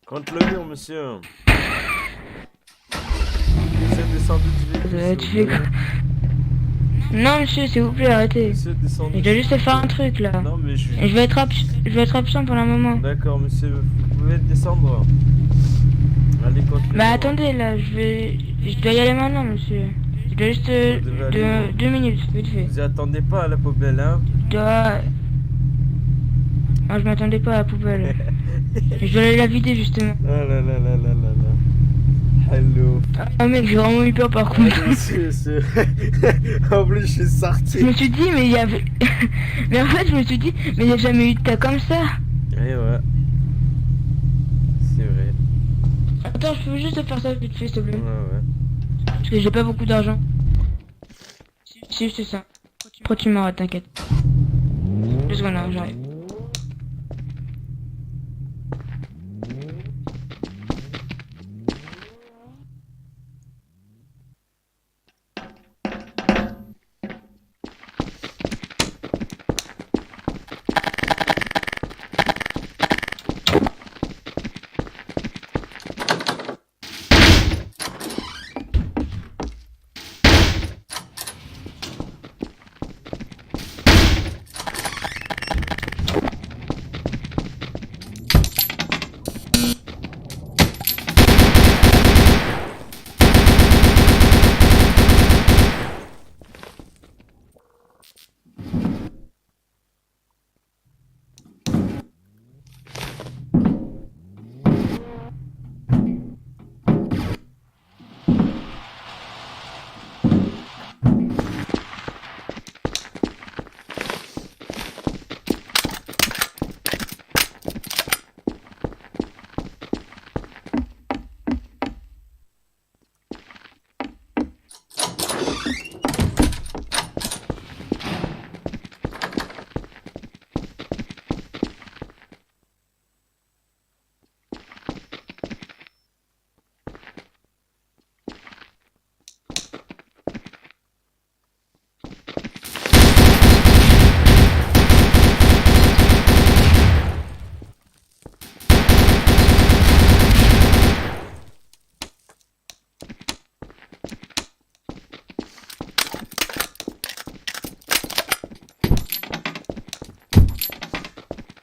Contre le mur, monsieur. Monsieur, descendez du véhicule, Tu s'il fais vous quoi? plaît. Non, monsieur, s'il vous plaît, arrêtez. Monsieur, descendez. Je dois juste s'il vous faire un plaît. truc là. Non, mais Et je vais être absent pendant un moment. D'accord, monsieur, vous pouvez descendre. Allez contre le Bah mur. attendez là, je dois y aller maintenant, monsieur. Je dois juste Vous devez aller où? 2 minutes, vite fait. Vous y attendez pas à la poubelle, hein? Je dois. Ah, je m'attendais pas à la poubelle. Je dois aller la vider justement. Oh là là là là là là. Hello. Ah mec, j'ai vraiment eu peur par contre. Allez, monsieur. En plus, je suis Je sorti. me suis dit, mais il y avait. Mais en fait, je me suis dit, mais il n'y a jamais eu de cas comme ça. Eh ouais. C'est vrai. Attends, je peux juste faire ça vite fait, s'il te plaît. Ouais, ouais. Parce que j'ai pas beaucoup d'argent. Si, c'est ça. Pourquoi tu m'arrêtes, t'inquiète. 2 secondes là, j'arrive.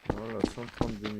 Voilà, 132 000.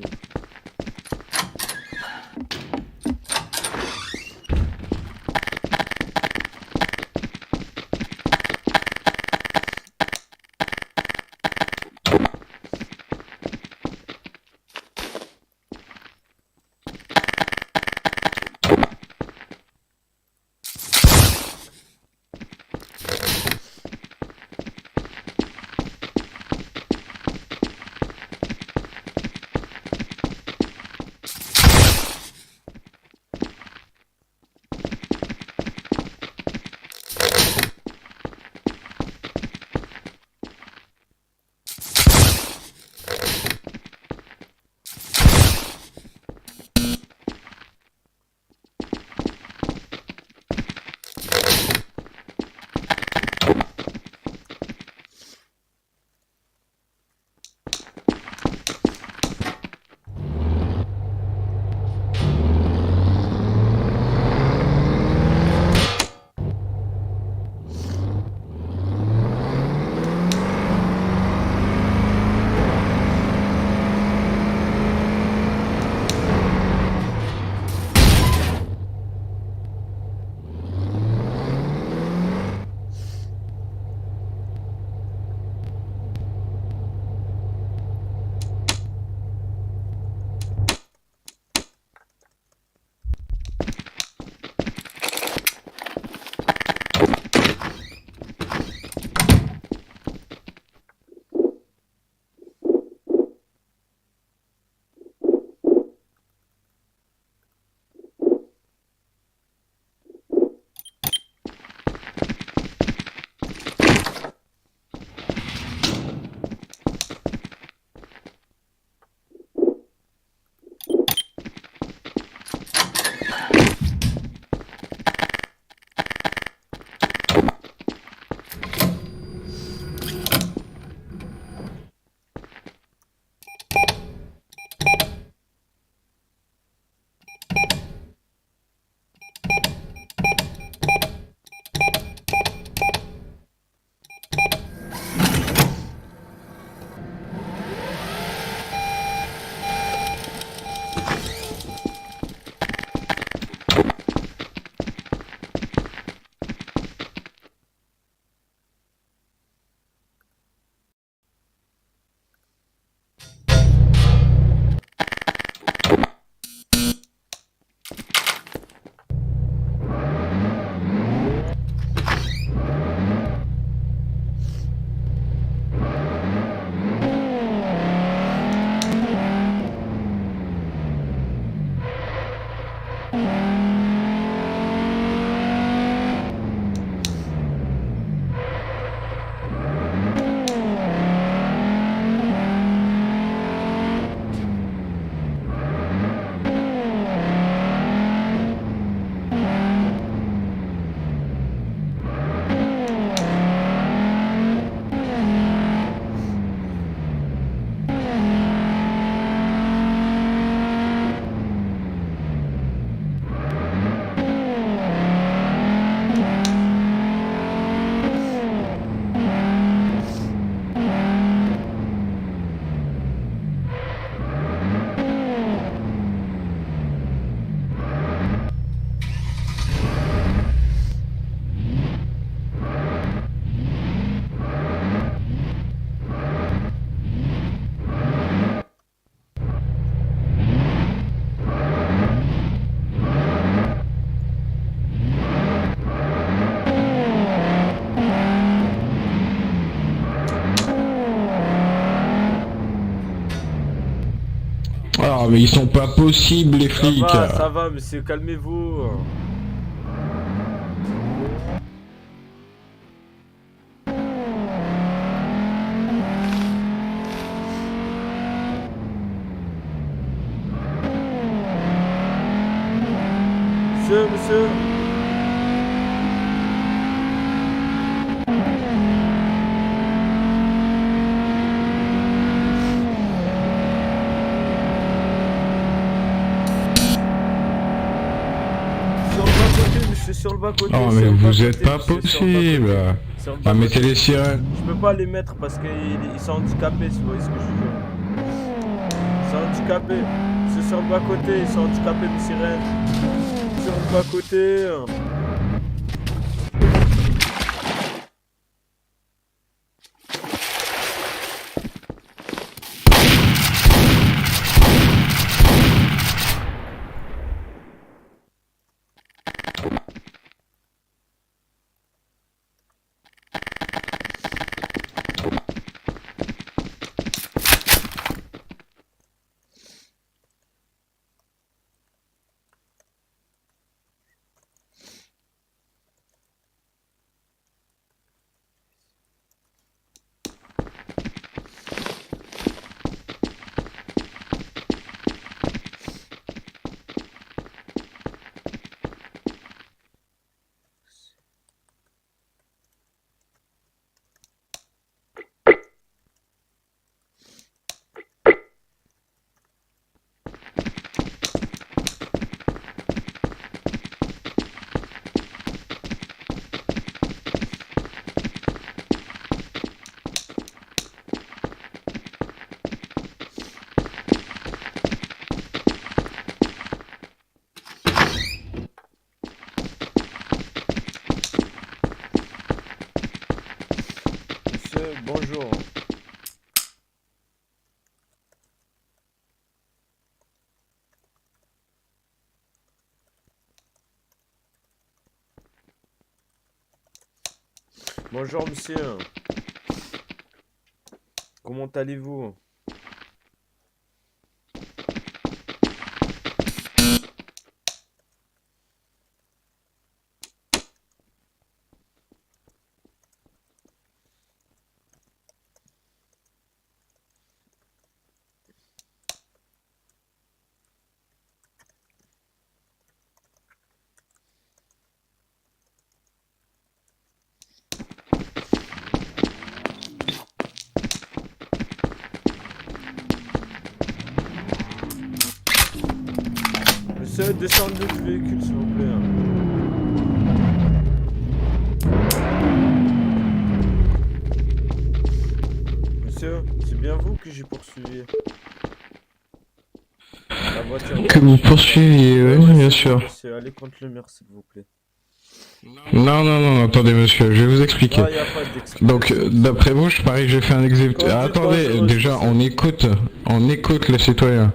Ah, mais ils sont pas possibles, les flics. Ça va, monsieur, calmez-vous. Monsieur. Sur le bas-côté. Oh, mais vous êtes pas possible. Ah, mettez les sirènes. Je peux pas les mettre parce qu'ils sont handicapés, si vous voyez ce que je veux dire. Ils sont handicapés. C'est sur le bas-côté, ils sont handicapés, mes sirènes. Sur le bas-côté. Bonjour. Bonjour monsieur. Comment allez-vous? Monsieur, descendez du véhicule s'il vous plaît. Monsieur, c'est bien vous que j'ai poursuivi. La voiture. Que vous poursuiviez, oui, Ouais, bien c'est sûr. bon, monsieur, allez contre le mur, s'il vous plaît. Non, attendez monsieur, je vais vous expliquer. Ah, y a pas d'explication. Donc, d'après vous, je parie que j'ai fait un exécutif. Conduite Attendez, dangereuse, déjà, monsieur. on écoute les citoyens.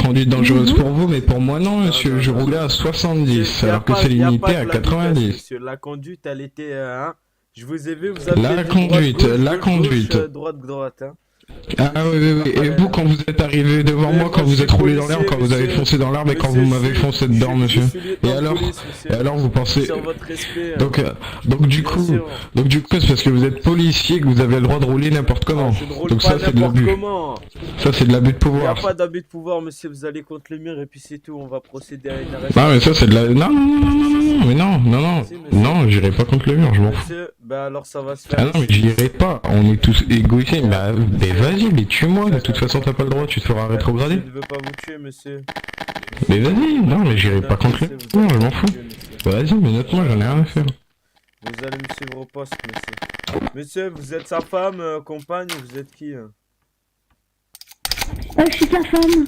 Conduite dangereuse pour vous, mais pour moi non, monsieur, non, je non. roulais à 70, Y a alors que pas- c'est y a limité pas à de la 90. vitesse, monsieur. La conduite, elle était, hein. Je vous ai vu, vous avez La dit conduite, droite, gauche, la gauche, conduite. gauche, droite, hein. Ah oui. Et vous, quand vous êtes arrivé devant Mais moi, quand moi, vous je suis êtes roulé dans l'herbe, policier, quand vous avez monsieur. foncé dans l'arbre et quand Monsieur, vous m'avez je suis- foncé dedans, je monsieur. suis lieutenant Et alors, de police, monsieur. et alors vous pensez... Sur votre respect. Donc du Bien coup, sûr. c'est parce que vous êêtes policier que vous avez le droit de rouler n'importe comment. Je ne roule Donc pas ça c'est de n'importe l'abus. comment. Ça c'est de l'abus de Il n'y a pouvoir. pas d'abus de pouvoir, monsieur. Vous allez contre le mur et puis c'est tout. On va procéder à une Non arrestation. mais ça c'est de la... Non, Si, monsieur. non, j'irai pas contre le mur, je m'en fous. Monsieur, bah alors ça va se faire. Ah non mais j'irai pas, on est tous égoïstes, mais vas-y, mais tue-moi, de toute façon t'as pas le droit, tu te feras Je rétrograder. ne veux pas vous tuer, monsieur. Mais vas-y, non mais j'irai pas contre le Vous mur, allez je m'en me fous. tuer, monsieur. Vas-y, mais note-moi, j'en ai rien à faire. Vous allez me suivre au poste, monsieur. Monsieur, vous êtes sa femme, compagne, vous êtes qui Je suis sa femme.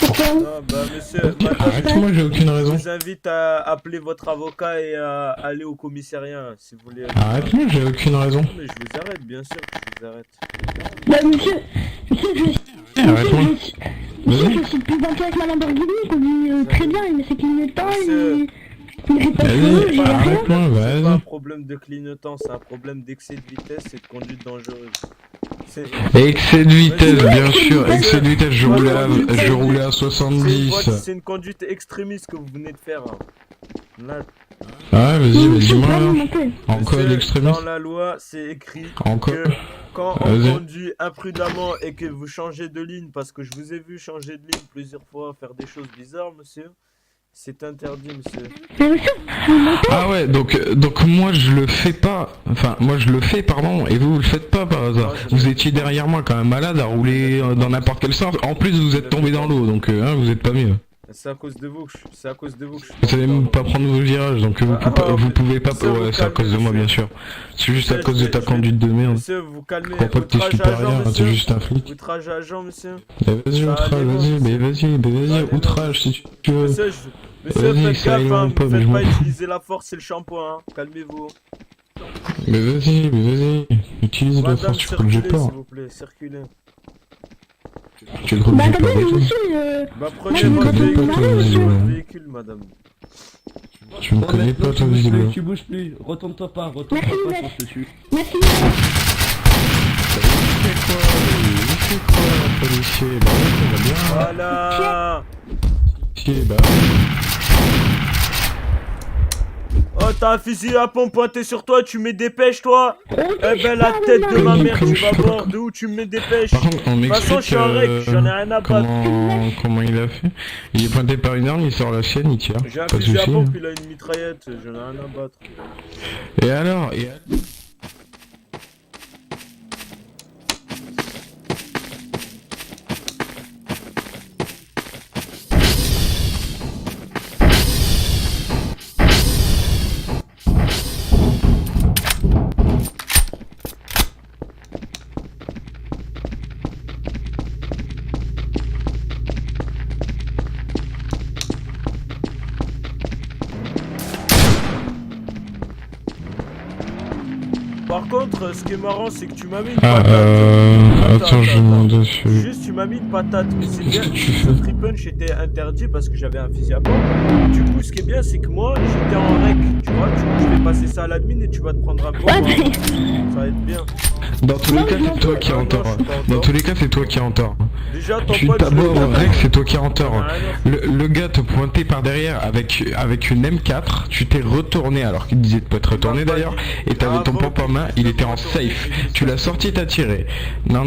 Pourquoi? Ah bah monsieur, madame, Arrête-moi, j'ai aucune je raison. vous invite à appeler votre avocat et à aller au commissariat si vous voulez. Arrête-moi, j'ai aucune raison. Non, mais je vous arrête, bien sûr que je vous arrête. Bah monsieur, Arrête-moi. je suis plus banquier avec ma Lamborghini, je conduis très bien, mais c'est clignotant, il fait pas de feu, Vas-y, j'ai rien. arrête-moi, C'est pas un vas-y. problème de clignotant, c'est un problème d'excès de vitesse et de conduite dangereuse. C'est Excès de vitesse, bien sûr, Monsieur, excès de vitesse, je roulais à c'est une 70. c'est une conduite extrémiste que vous venez de faire. Là, Ah ouais, vas-y, Je dis-moi peux pas alors. monter. En quoi monsieur, l'extrémiste? dans la loi, c'est écrit En quoi? que quand on Vas-y. conduit imprudemment et que vous changez de ligne, parce que je vous ai vu changer de ligne plusieurs fois, faire des choses bizarres, monsieur, c'est interdit, monsieur. Mais monsieur, vous montez. Ah ouais, donc moi je le fais pas, enfin moi je le fais pardon, et vous le faites pas par hasard. Vous étiez derrière moi quand même malade à rouler dans n'importe quel sens, en plus vous êtes tombé dans l'eau, donc vous êtes pas mieux. C'est à cause de vous que je, c'est à cause de vous que je Vous savez même pas prendre vos virages, donc vous pouvez pas... Monsieur, vous Ouais, c'est à cause de calmez, moi monsieur. bien sûr. C'est juste à Monsieur, cause de ta conduite de merde. Monsieur, vous calmez. Je crois pas que t'es Outrage à agent, supérieur, t'es monsieur. juste un flic. Outrage à agent, monsieur. Vas-y Ça outrage, allait, vas-y, bon, mais vas-y, allez, outrage si tu veux. Monsieur, monsieur Vas-y, faites ça gaffe, ira hein, pas, mais je faites m'en pas fous. utiliser la force et le shampoing, hein. Calmez-vous. Mais vas-y, utilise la Madame, force, tu peux le circulez, jeter pas. s'il vous plaît, circulez. Tu le Bah jettes pas attendez, du tout. monsieur, Bah Moi, prenez je me votre connais véhicule, pas, prenez monsieur. votre véhicule, madame. Tu me connais pas toi Tu visiblement. bouges plus, retourne-toi pas, Merci, je Zach. pense dessus. merci. C'est quoi, policier? Bah ouais, ça va bien. Voilà. Policier, bah... Oh, t'as un fusil à pompe pointé sur toi, tu mets des pêches, toi. Oh, Eh ben, la tête de ma mère, tu vas Comme- voir de où tu me mets des pêches. Par contre, on De toute façon, je m'explique suis en règle, j'en ai rien à battre. comment il a fait. Il est pointé par une arme, il sort la sienne, il tire. J'ai un Pas de fusil à soucis. pompe, il a une mitraillette, j'en ai rien à battre. Et alors Par contre, ce qui est marrant, c'est que tu m'as mis une Ah, patate. attends, je demande dessus. Juste, tu m'as mis une patate, mais c'est Qu'est-ce bien. que tu Ce fais free punch était interdit parce que j'avais un fusil à pompe. Du coup, ce qui est bien, c'est que moi, j'étais en rec. Tu vois, du coup, je vais passer ça à l'admin et tu vas te prendre un bon. Ouais, mais... Ça va être bien. Dans tous les cas, c'est toi qui es en tort. Dans tous les cas, c'est toi qui es en tort. Déjà, ton Tu pote. t'as je beau l'ai avoir pas- règle, c'est toi qui es en tort. J'en ai rien à foutre. Le gars te pointait par derrière avec une M4, tu t'es retourné alors qu'il disait de pas te retourner d'ailleurs, et t'avais ton pompe en main, il était en safe. Tu l'as sorti, t'as tiré. Non.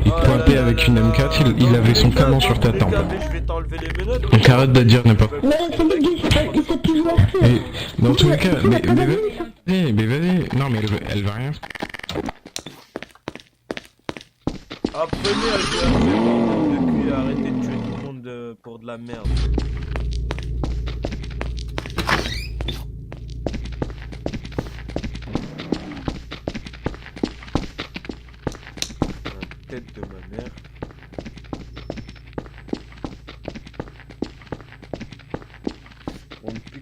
Il te pointait avec une M4, il avait son canon sur ta tempe. Je vais t'enlever les menottes. Donc arrête de dire n'importe quoi. Mais c'est lui qui sait plus jouer. Et dans tous les cas, mais vas-y, non mais elle va rien. Apprenez à jouer à ce bordel de cul et arrêtez de tuer tout le monde pour de la merde. La tête de ma mère.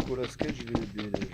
Nicolas Cage, je vais bien aimer.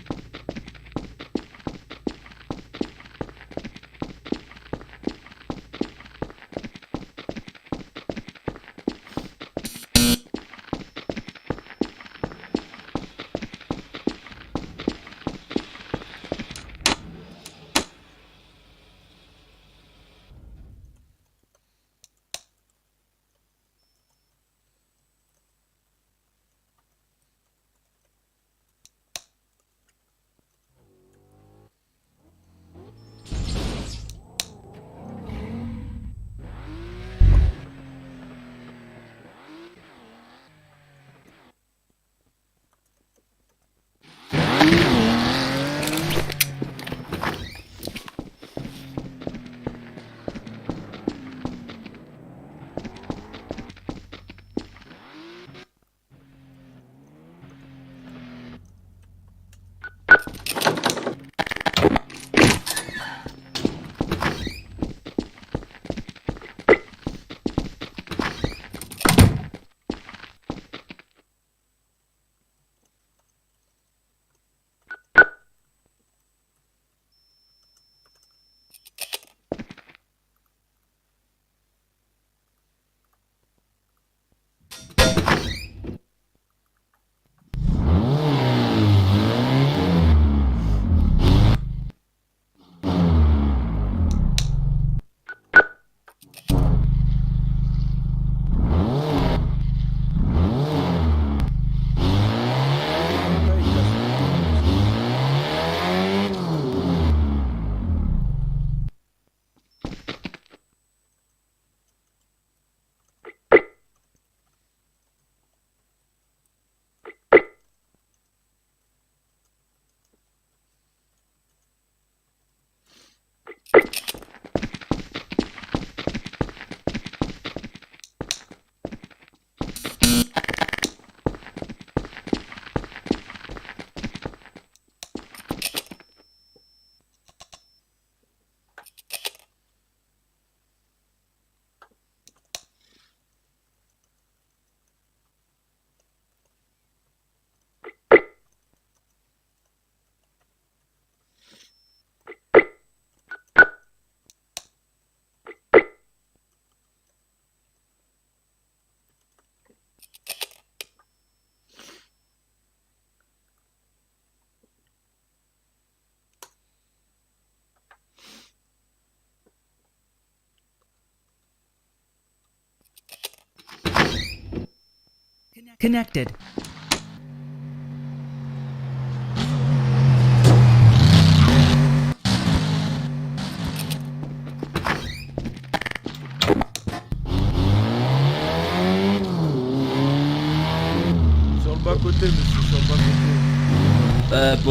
Connected. Sur le bas-côté, monsieur, sur le bas-côté.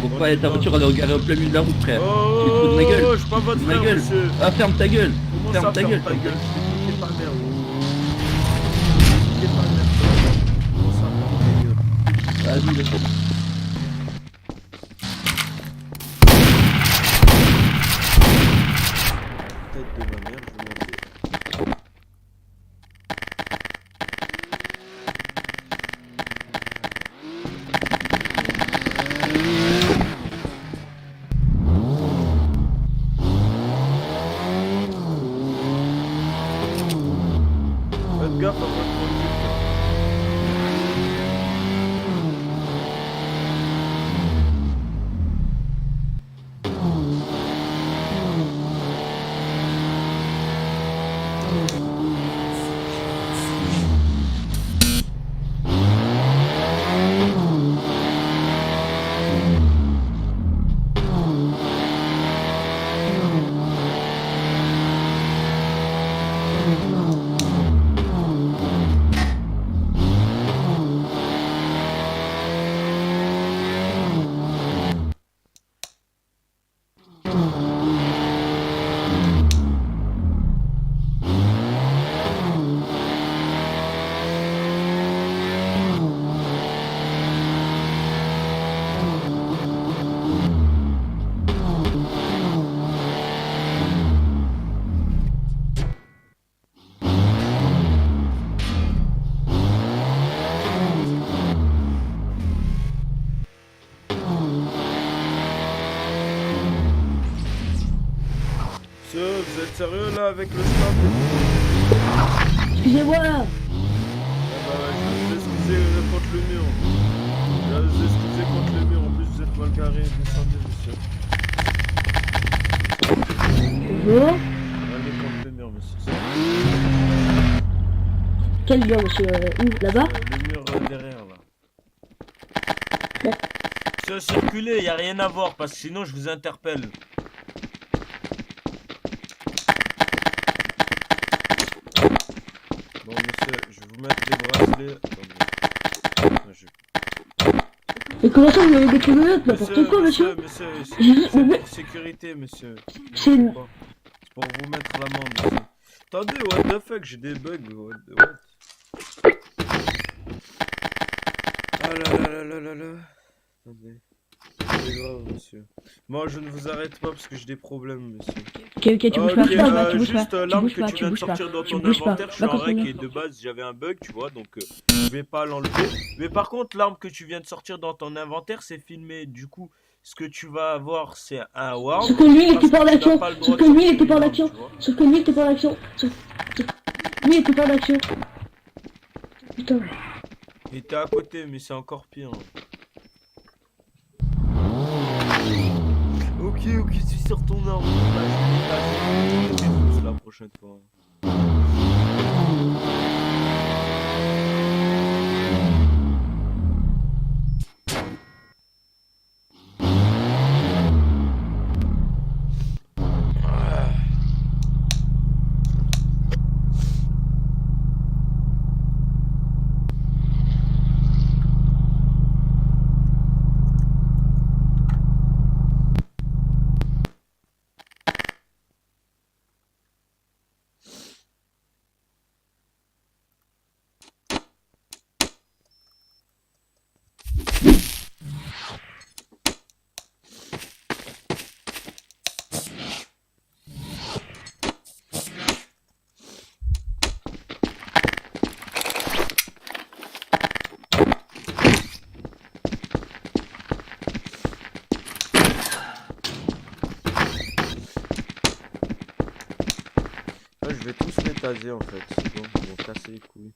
Pourquoi ta voiture elle est garée au plein milieu de la route, frère? Oh, Tu te fous de ma gueule? je suis pas votre Ma frère, gueule. monsieur. Ah, ferme ta gueule. Comment Ferme ça, ta ferme gueule. ta gueule? Je t'ai niqué par merde. Je t'ai niqué par merde. Comment ça, ferme ta gueule? Vas-y, laisse. Tête de ma mère, je vais monter. Faites gaffe à votre conduite. sérieux là avec le stop? Excusez-moi. Ah bah ouais, je vais vous excuser contre le mur. Je vais vous excuser contre le mur. En plus, vous êtes mal garé. Descendez, monsieur. Bonjour. Allez contre le mur, monsieur. Quel bien, monsieur? Où? Là-bas? Le mur derrière là. Monsieur, circulez, y a rien à voir parce que sinon je vous interpelle. Bon, monsieur, je vais vous mettre les bracelets. Attendez. Mais comment ça, vous avez des chronomètres? N'importe quoi, monsieur. Monsieur, J'ai- c'est mais- pour sécurité, monsieur. C'est une- C'est pour vous mettre l'amende, monsieur. Attendez, what the fuck, j'ai des bugs, what? Ah là là là là là là. Attendez. C'est grave, monsieur. Moi, je ne vous arrête pas parce que j'ai des problèmes, monsieur. Ok, ok, tu bouges pas, tu bouges pas, tu bouge juste pas, tu l'arme bouges que pas, tu tu viens de bouges pas, sortir dans tu ton bouges pas. inventaire, je suis Va en règle continuer. et de base j'avais un bug, tu vois, donc je vais pas l'enlever. Mais par contre, l'arme que tu viens de sortir dans ton inventaire, c'est filmé. Du coup, ce que tu vas avoir, c'est un warm. Sauf que lui, il était pas en parce que tu n'as action. pas le droit Sauf de que lui, il sortir était pas en une arme, action. tu vois. Sauf que lui, il était pas en action. Lui, il était pas en action. Putain. Il était à côté, mais c'est encore pire. Ok, tu sors ton arme. Je vais tous la prochaine fois. Là, je vais tous les taser en fait. C'est bon, ils vont casser les couilles.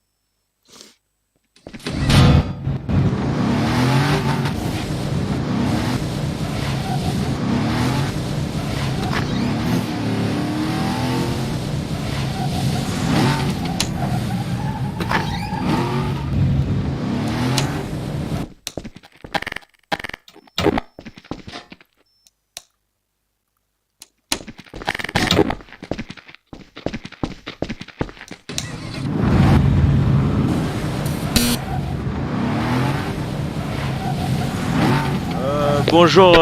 Bonjour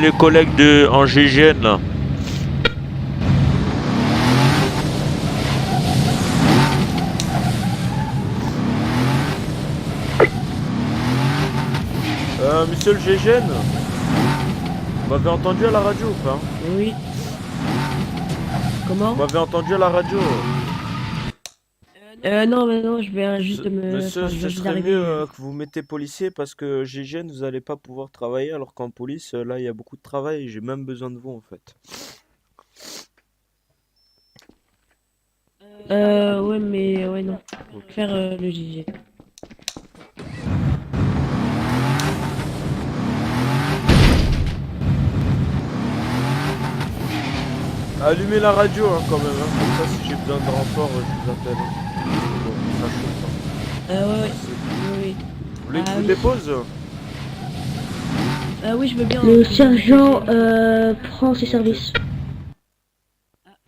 les collègues de en GIGN là. Monsieur le GIGN, vous m'avez entendu à la radio ou pas? Oui. Comment? Vous m'avez entendu à la radio? Non, mais non, je vais juste me... Monsieur, enfin, je ce vais juste serait arriver. mieux que vous mettez policier parce que GIGN, vous allez pas pouvoir travailler alors qu'en police, là, il y a beaucoup de travail et j'ai même besoin de vous en fait. Ouais, mais... Ouais, non. Ok. Faire le GG. Allumez la radio hein, quand même, hein. Comme ça si j'ai besoin de renfort, je vous appelle. Hein. Bon, ça chauffe, hein. Ouais, ouais. Merci. Oui. Vous voulez que je Ah vous oui. dépose? Oui, je veux bien. Le sergent prend ses services.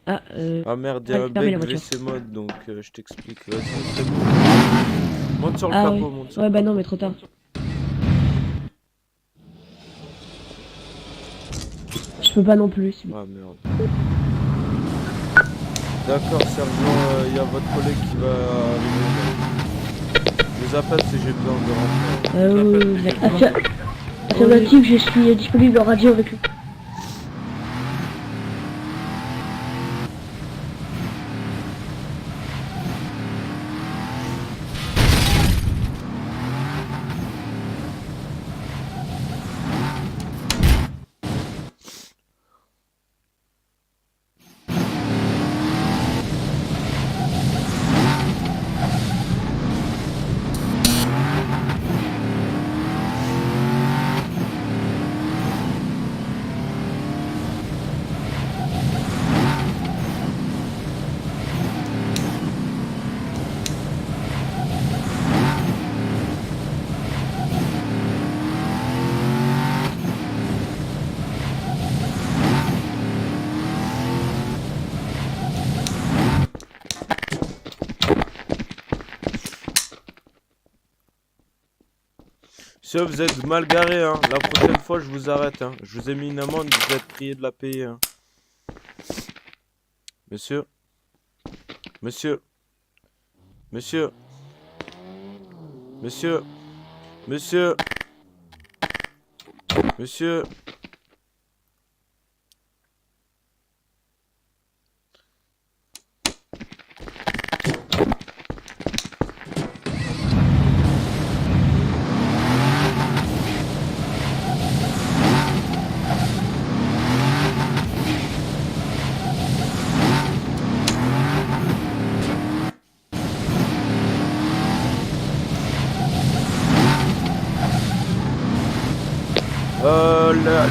Ah, Ah merde, il y a un fermez la bug voiture. VC mode donc je t'explique. Vas-y, c'est bon. Monte sur le Ah capot, oui. monte sur Ouais, le bah non, capot. mais trop tard. Je peux pas non plus. Ah merde. D'accord, sergent, il y a votre collègue qui va arriver. Là. Je les appelle si j'ai besoin de renfort. Je oui, l'appelle oui, si j'ai d'accord. besoin. Affirmatif, je suis disponible en radio avec lui. Monsieur, vous êtes mal garé, hein. La prochaine fois, je vous arrête, hein. Je vous ai mis une amende, vous êtes prié de la payer, hein. Monsieur. Monsieur. Monsieur. Monsieur. Monsieur. Monsieur.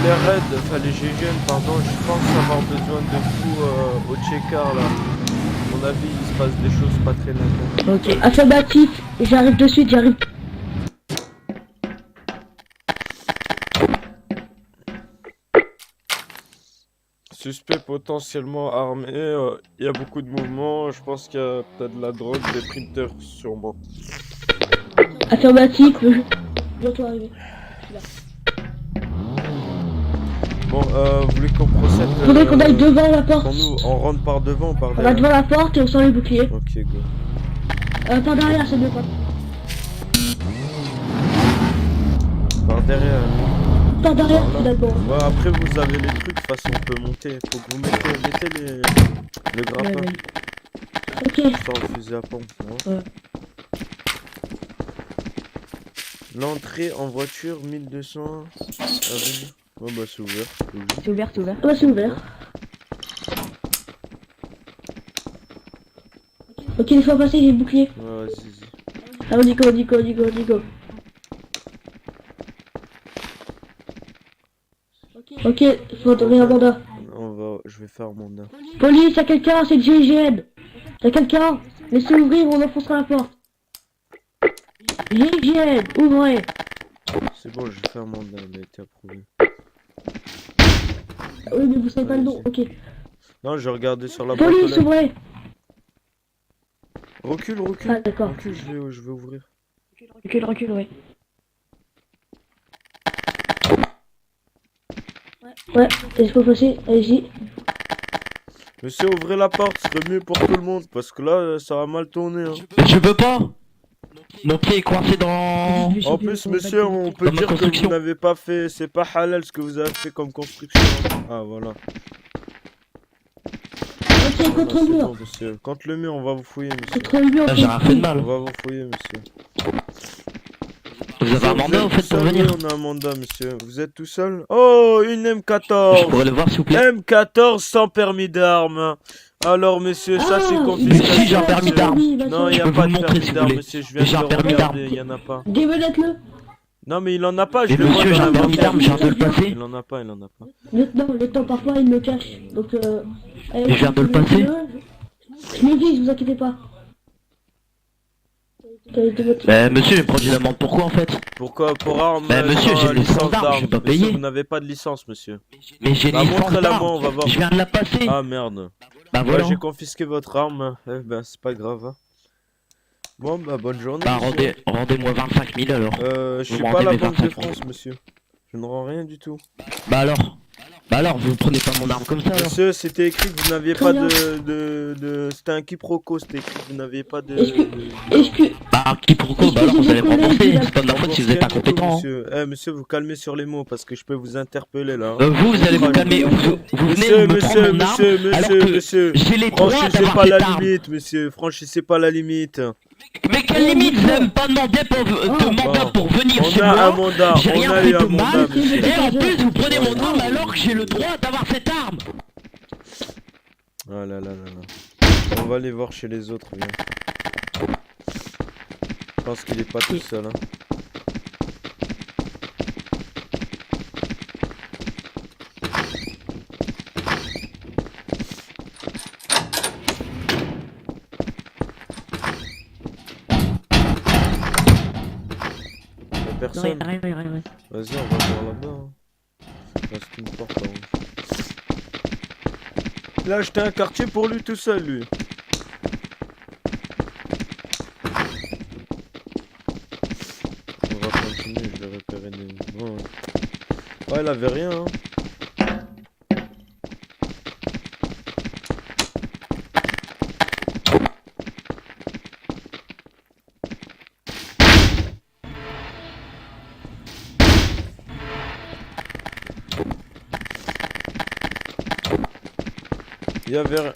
Les raids, enfin les GGN, pardon, je pense avoir besoin de vous au check-out là. À mon avis, il se passe des choses pas très nettes. Ok. Affirmatif, j'arrive de suite, j'arrive. Suspect potentiellement armé, il y a beaucoup de mouvements, je pense qu'il y a peut-être de la drogue, des printers sûrement. Affirmatif, je bientôt arriver. Bon, vous voulez qu'on procède Faudrait qu'on aille devant la porte. pour nous, on rentre par devant ou par On va derrière? devant la porte et on sort les boucliers. Ok, go. Par derrière, c'est mieux pas. Par derrière. Par derrière, Voilà. c'est d'accord. Ouais, après vous avez les trucs, de toute façon on peut monter. Faut que vous mettez le grappin. Ok. Histoire de fusil à pompe. Hein. Ouais. L'entrée en voiture 1200 avenue. Ouais bah c'est ouvert. C'est ouvert, c'est ouvert. Ouais, c'est ouvert. Ok, il faut passer, j'ai le bouclier. Ouais, vas-y. Allons, go. Ok, faut donner un mandat. Je vais faire mon mandat. Police, y'a quelqu'un, c'est le GIGN. Y'a quelqu'un, laissez ouvrir, on enfoncera la porte. GIGN, ouvrez. C'est bon, je vais faire mon mandat, il a été approuvé. Oui, mais vous savez pas le nom, ok. Non, j'ai regardé sur la boîte aux Police, lettres. ouvrez. Recule. Ah, d'accord. Recule, je vais ouvrir. Recule, ouais. Ouais, il faut passer, allez-y. Monsieur, ouvrez la porte, ce serait mieux pour tout le monde, parce que là, ça va mal tourner. Hein. Mais je peux pas. Mon pied est coincé dans... En plus, monsieur, on peut Dans ma dire que construction. vous n'avez pas fait... C'est pas halal ce que vous avez fait comme construction. Ah, voilà. Ok, Voilà, contre c'est le mur. bon, monsieur. Contre le mur, on va vous fouiller, monsieur. Contre le mur, Ah, j'ai rien fait de On mal. va vous fouiller, monsieur. Vous avez un mandat, au fait, pour venir? Oui, on a un mandat, monsieur. Vous êtes tout seul? Oh, une Je M14. pourrais le voir, s'il vous plaît? M14 sans permis d'armes. Alors, monsieur, ça c'est Ah, confiscation. mais si, j'ai un permis monsieur. d'armes. Non, il n'y Je a peux pas vous de le montrer, permis si vous d'armes, voulez. monsieur. Je viens J'ai de un le permis regarder, d'armes. il y en a pas. Démenette-le. Non, mais il en a pas. Je Mais le vois monsieur, dans j'ai un la permis vente. d'armes, j'ai un de le passer. Il en a pas, il en a pas. Le temps parfois il me cache. Donc allez, Et je viens de le passer. Je me dis, vous inquiétez pas. Bah monsieur, il me prend une amende, pourquoi en fait? Pourquoi? Pour armes Bah, monsieur, sans j'ai une licence d'armes, je vais pas Monsieur, payer. vous n'avez pas de licence, monsieur. Mais j'ai une Bah, licence montrez-la d'armes. moi, on va voir. Je viens de la passer. Ah, merde. Bah Ouais, voilà. j'ai confisqué votre arme. Eh ben, c'est pas grave. Hein. Bon, bah, bonne journée. Bah monsieur. rendez-moi 25 000 alors. Je Vous suis me pas rendez la mes Banque de 25 000. France, monsieur. Je ne rends rien du tout. Bah alors, vous prenez pas mon arme comme ça alors. Monsieur, c'était écrit que vous n'aviez Très pas bien. C'était un quiproquo, c'était écrit que vous n'aviez pas de... Est-ce que Bah quiproquo, bah alors vous allez me rembourser, c'est pas de ma faute si vous êtes Rien du tout, incompétent. hein. Monsieur. Eh, monsieur, vous calmez sur les mots, parce que je peux vous interpeller, là. Vous allez vous calmer, vous venez Monsieur, me prendre mon arme alors que monsieur. j'ai les droits Franchissez d'avoir pas la cette arme. limite, monsieur. Franchissez pas la limite. Mais quelle limite, vous avez même pas demandé de mandat Bon. pour venir On chez a un moi. mandat, J'ai on rien a fait eu un de mandat, mal. monsieur. Et en plus, vous prenez mon arme alors que j'ai le droit d'avoir cette arme. Ah là là là là. On va aller voir chez les autres, viens. Je pense qu'il est pas tout seul, hein. Y'a personne. Rien. Vas-y, on va voir là-bas. Hein. Reste une porte en haut. Il a acheté un quartier pour lui tout seul, lui. On va continuer, je vais repérer. elle avait rien. Hein. Il y avait...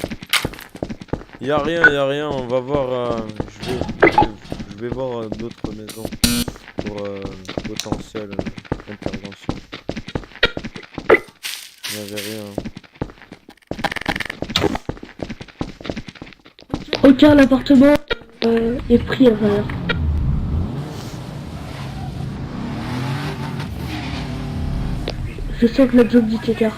Il y a rien, on va voir, je vais voir d'autres maisons pour potentielle intervention. Il n'y avait rien. Aucun appartement est pris à l'intérieur. Je sens que la zone dit écart.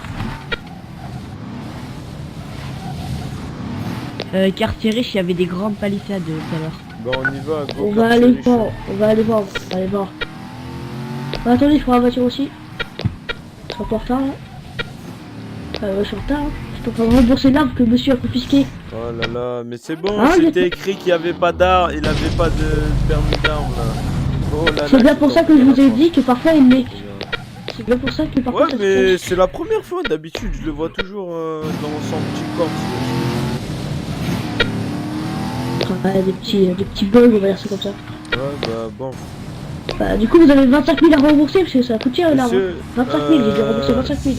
Quartier riche, il y avait des grandes palissades tout à l'heure. Bon, on y va, go, On va quartier aller riche. voir, on va aller voir. Attendez, je prends la voiture aussi. Je suis un peu en retard là. Je suis en retard. Hein. Je suis en train de rembourser l'arme que monsieur a confisqué. Oh là là, mais c'est bon, Ah, c'était écrit qu'il n'y avait pas d'armes, il avait pas de permis d'armes là. Oh là là. C'est bien pour ça que je vous ai dit que parfois il l'est. Bien. C'est bien pour ça que parfois Ouais, ça se mais c'est la première fois, d'habitude, je le vois toujours dans son petit corps. Ouais, des petits bugs, on va dire ça comme ça. Ouais, bah bon. Bah, du coup, vous avez 25 000 à rembourser parce que ça coûte cher l'arme. Monsieur, 25 000, j'ai dû rembourser 25 000.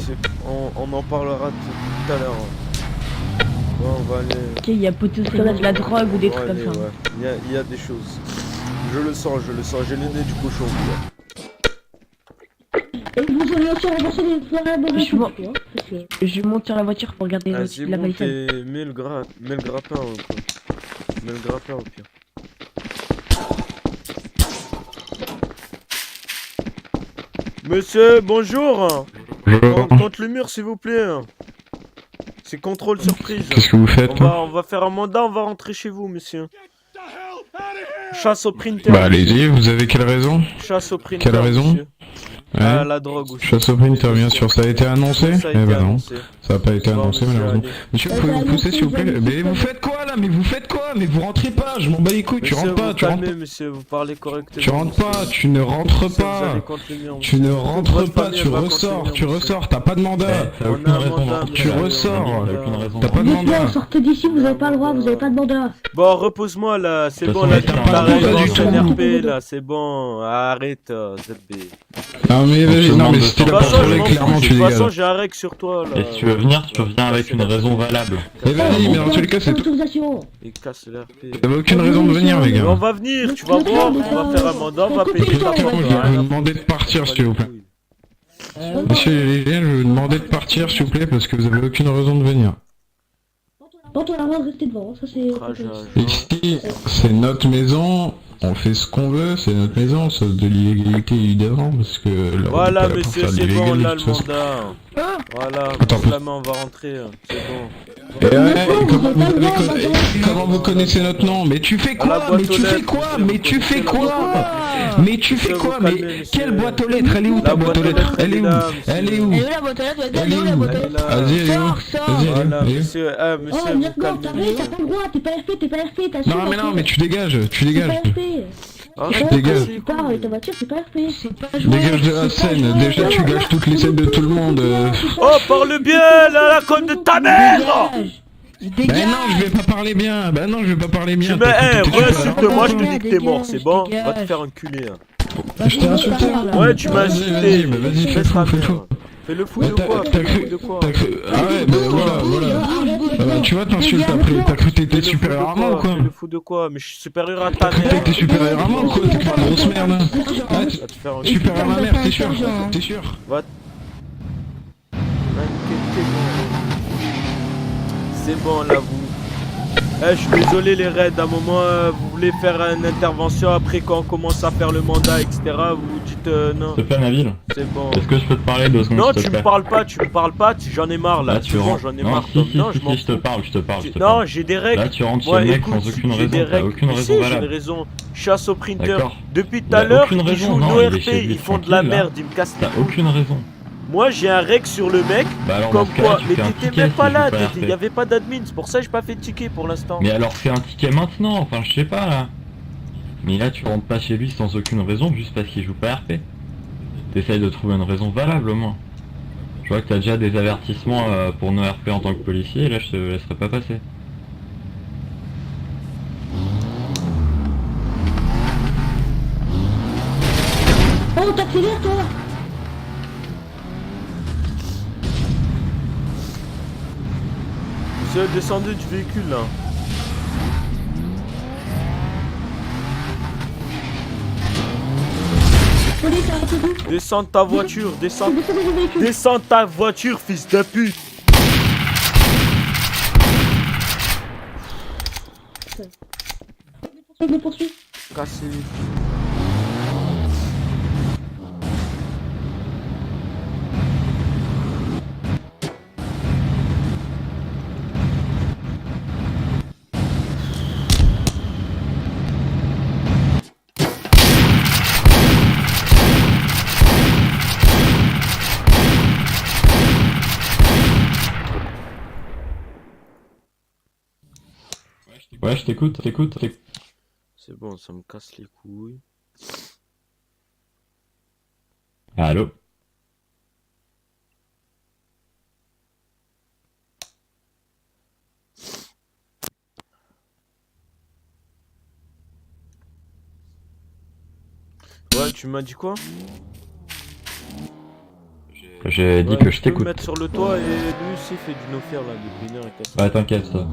on en parlera tout à l'heure. Bon, on va aller. Tu sais, il y a potentiellement de la drogue ou des trucs comme ça. Ouais. Il y a des choses. Je le sens, j'ai le nez du cochon. Et vous avez aussi remboursé les foirades de Je m'en- voiture, hein, parce que... Je monte sur la voiture pour regarder Vas-y, la monte palissade. et mets le grappin quoi. Mets le grappin au pire. Monsieur, bonjour. Contre le mur s'il vous plaît. C'est contrôle surprise. Qu'est-ce que vous faites là On va faire un mandat, on va rentrer chez vous, monsieur. Chasse au printer. Bah allez-y, vous avez quelle raison? Chasse au printer. Quelle raison? monsieur. Ouais. Ah, la drogue aussi. Chasse au printer, bien sûr, ça a été annoncé? Ça a Eh été ben non, annoncé. ça a pas été Bon, annoncé monsieur, malheureusement. allez. Monsieur, vous pouvez vous pousser s'il vous plaît? Mais vous faites quoi là? Mais vous faites quoi? Mais vous rentrez pas, je m'en bats les couilles, tu Monsieur, rentres pas, vous tu rentres calmez, pas. monsieur, vous parlez correctement. Tu rentres pas, tu ne rentres Monsieur, vous allez pas. contre le mur, Tu monsieur. ne rentres Votre pas, famille, tu elle va ressors, contre tu le mur, monsieur. ressors, t'as pas de mandat. T'as On aucune a un raison mandat, d'entrer. Tu monsieur. ressors. T'as aucune raison T'as pas de d'entrer. Monsieur, mandat. sortez d'ici, vous avez pas le droit, vous avez pas de mandat. Bon, repose-moi là, c'est De bon, toute là, façon, tu t'as pas t'arrêtes de dans mandat ton du tout. RP là, c'est bon, arrête, ZB. Non mais On vas-y, se non demande mais de si t'es temps. là De pour toute façon, je troller, m'en clairement fous. tu De toute façon, dégages. j'ai un règle sur toi là. Et si tu veux venir, tu reviens avec une raison valable. Mais vas-y, mais dans tous les cas c'est tout. Autorisation. Il casse l'RP. T'avais aucune raison de venir les Mais on gars. va venir, tu vas voir, on va faire un mandat, on va payer ta Docteur, porte. je vais vous demander de partir s'il vous plaît. Monsieur les gars, je vais vous demander de partir s'il vous plaît parce que vous avez aucune raison de venir. Bon, on a le droit de rester devant, ça c'est... Ici, c'est notre maison, on fait ce qu'on veut, c'est notre maison, sauf de l'illégalité évidemment, parce que là, Voilà, on est pas là pour monsieur, faire de c'est bon, l'illégal, là de le toute façon. mandat. Voilà, Attends. la main, on va rentrer, c'est bon. Et ouais, comment vous connaissez notre nom? Mais tu fais À la quoi? boîte Mais aux tu fais lettres, quoi? monsieur, Mais vous tu fais connaissez la quoi? boîte aux lettres. Mais tu fais Monsieur, quoi? vous Mais calmez, monsieur. quelle boîte aux lettres? Elle est où ta La boîte aux lettres? Elle est où? là, Elle est monsieur. où? Elle est où la boîte aux lettres? Elle est où? la boîte aux Elle est lettres? là. Vas-y, elle est où? Sors, sors. Vas-y, Voilà, elle est où? monsieur, ah, Oh, monsieur, vous Mirko, t'as calmez. pas le droit, t'es pas RP, t'es pas RP, t'as Non mais non, mais tu dégages, tu T'es dégages. pas RP. Arrête, dégage. cassez les Tu pars couilles. avec ta voiture, c'est pas RP. C'est pas joué. Dégage de la scène, déjà tu gâches toutes les scènes de tout le monde. Oh, parle bien, là, la conne de ta mère! Dégage. Ben non, je vais pas parler bien. Ben non, je vais pas parler Tu bien. mets un, T'es super. re-insulte-moi, je te dis que t'es Dégage, mort, c'est bon? dégage. Va te faire enculer. Hein. Je t'ai insulté. Ouais, tu m'as Vas-y, insulté. vas-y, bah vas-y, fais le fou, fais le fou. Fais le fou Bah, de quoi? t'as Fais le cru, fou de quoi? t'as cru, ah ouais, bah voilà, voilà. Ah bah, tu vois, t'insultes après, t'as cru que Fais t'étais le fou de supérieur à moi ou quoi? Fais le fou de quoi? Mais je suis supérieur à ta T'as cru que mère. t'étais supérieur à moi ou quoi? T'es pas une grosse merde, hein? Ah, Va te faire enculer. supérieur à ma mère, t'es sûr? T'es sûr? C'est bon là vous. Je suis désolé les raids, à un moment vous voulez faire une intervention après quand on commence à faire le mandat etc. Vous dites non, S'il te plaît, Nabil, c'est bon. est-ce que je peux te parler 2 secondes Non s'il te tu me plaît? parles pas, j'en ai marre là. Là, C'est tu bon, rentres. j'en ai Non, marre. si, Tom. si, Non, si, je m'en si, je te fous. parle, je te parle. Non, j'ai des règles. Là, tu rentres chez Ouais, le mec écoute, sans aucune j'ai raison, des t'as règles. aucune Mais raison si, j'ai une valable. raison. Chasse au printer. D'accord. Depuis tout Il y à a l'heure, aucune il raison, joue non, nos il est RP, chez lui, ils font de la tranquille, là. merde, ils me cassent les T'as couilles. aucune raison. Moi j'ai un règle sur le mec, Bah alors, comme dans ce cas-là, quoi, tu mais fais un t'étais ticket même si pas tu là, veux pas il RP. y avait pas d'admin, c'est pour ça que j'ai pas fait de ticket pour l'instant. Mais alors fais un ticket maintenant, enfin je sais pas là. Mais là tu rentres pas chez lui sans aucune raison juste parce qu'il joue pas RP. T'essayes de trouver une raison valable au moins. Je vois que t'as déjà des avertissements pour nos RP en tant que policier, et là je te laisserai pas passer. Oh, t'accélères toi. Monsieur, descendez du véhicule là. Police, arrêtez-vous. Descends de ta voiture, descends. Descendez du véhicule. Descends de ta voiture, fils de pute. Je me poursuis. Cassez-les. Ouais, je t'écoute. C'est bon, ça me casse les couilles. Allô? Ouais, tu m'as dit quoi? J'ai dit Ouais, que je tu peux me t'écoute. mettre sur le toit et lui aussi fait du no-fair là depuis 1h15. Ouais, t'inquiète, ça.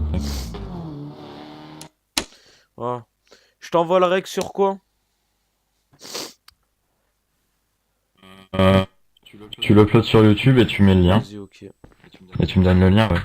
Ouais. Je t'envoie la règle sur quoi? Tu l'uploades sur YouTube et tu mets le lien. Vas-y, ok. Et tu me donnes le lien, ouais.